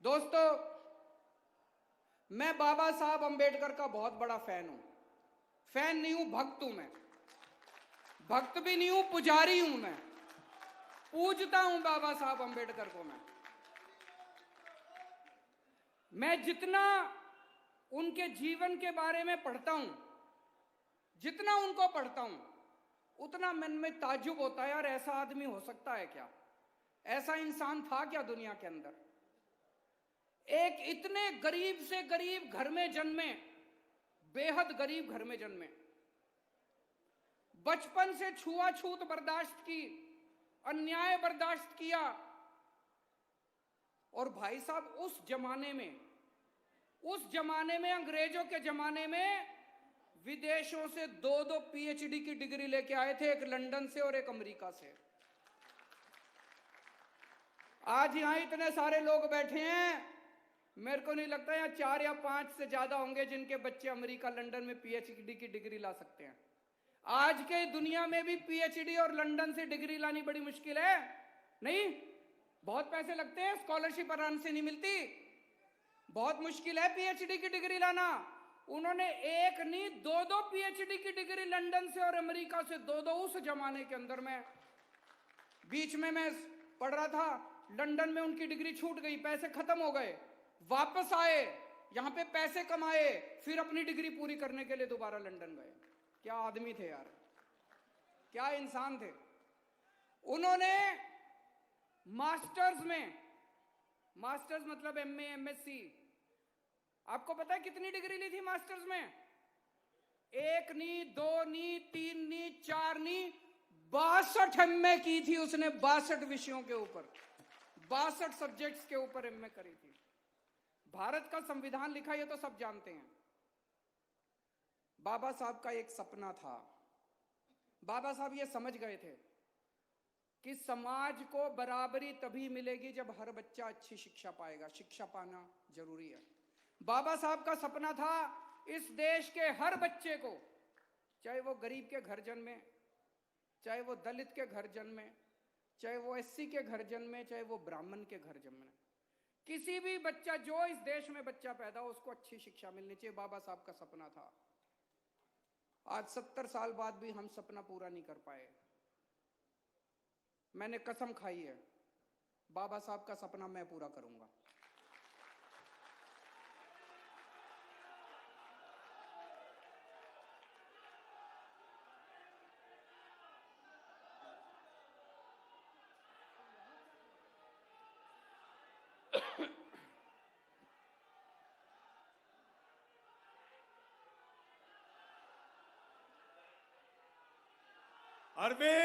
दोस्तों, मैं बाबा साहब अंबेडकर का बहुत बड़ा फैन हूं। फैन नहीं हूं, भक्त हूं मैं। भक्त भी नहीं हूं, पुजारी हूं मैं। पूजता हूं बाबा साहब अंबेडकर को मैं जितना उनके जीवन के बारे में पढ़ता हूं, जितना उनको पढ़ता हूं, उतना मन में ताज्जुब होता है, यार ऐसा आदमी हो सकता है क्या? ऐसा इंसान था क्या दुनिया के अंदर? एक इतने गरीब से गरीब घर में जन्मे, बेहद गरीब घर में जन्मे, बचपन से छुआछूत बर्दाश्त की, अन्याय बर्दाश्त किया। और भाई साहब उस जमाने में अंग्रेजों के जमाने में विदेशों से दो दो पीएचडी की डिग्री लेके आए थे, एक लंदन से और एक अमेरिका से। आज यहां इतने सारे लोग बैठे हैं, मेरे को नहीं लगता यहाँ 4 या 5 से ज्यादा होंगे जिनके बच्चे अमेरिका लंदन में पीएचडी की डिग्री ला सकते हैं। आज के दुनिया में भी पीएचडी और लंदन से डिग्री लानी बड़ी मुश्किल है। नहीं, बहुत पैसे लगते हैं, स्कॉलरशिप आराम से नहीं मिलती, बहुत मुश्किल है पीएचडी की डिग्री लाना। उन्होंने एक नहीं, दो दो पीएचडी की डिग्री लंदन से और अमेरिका से, दो दो। उस जमाने के अंदर में बीच में मैं पढ़ रहा था, लंदन में उनकी डिग्री छूट गई, पैसे खत्म हो गए, वापस आए, यहां पे पैसे कमाए, फिर अपनी डिग्री पूरी करने के लिए दोबारा लंदन गए। क्या आदमी थे यार, क्या इंसान थे। उन्होंने मास्टर्स मतलब एमए एमएससी, आपको पता है कितनी डिग्री ली थी मास्टर्स में? 1 नहीं, 2 नहीं, 3 नहीं, 4 नहीं, 62 एमए की थी उसने। 62 विषयों के ऊपर, 62 सब्जेक्ट्स के ऊपर एमए करी थी। भारत का संविधान लिखा, ये तो सब जानते हैं। बाबा साहब का एक सपना था। बाबा साहब ये समझ गए थे कि समाज को बराबरी तभी मिलेगी जब हर बच्चा अच्छी शिक्षा पाएगा। शिक्षा पाना जरूरी है। बाबा साहब का सपना था इस देश के हर बच्चे को, चाहे वो गरीब के घर जन्मे, चाहे वो दलित के घर जन्मे, चाहे वो एससी के घर जन्मे, चाहे वो ब्राह्मण के घर जन्मे, किसी भी बच्चा, जो इस देश में बच्चा पैदा हो, उसको अच्छी शिक्षा मिलनी चाहिए। बाबा साहब का सपना था। आज 70 साल बाद भी हम सपना पूरा नहीं कर पाए। मैंने कसम खाई है, बाबा साहब का सपना मैं पूरा करूंगा। अरविंद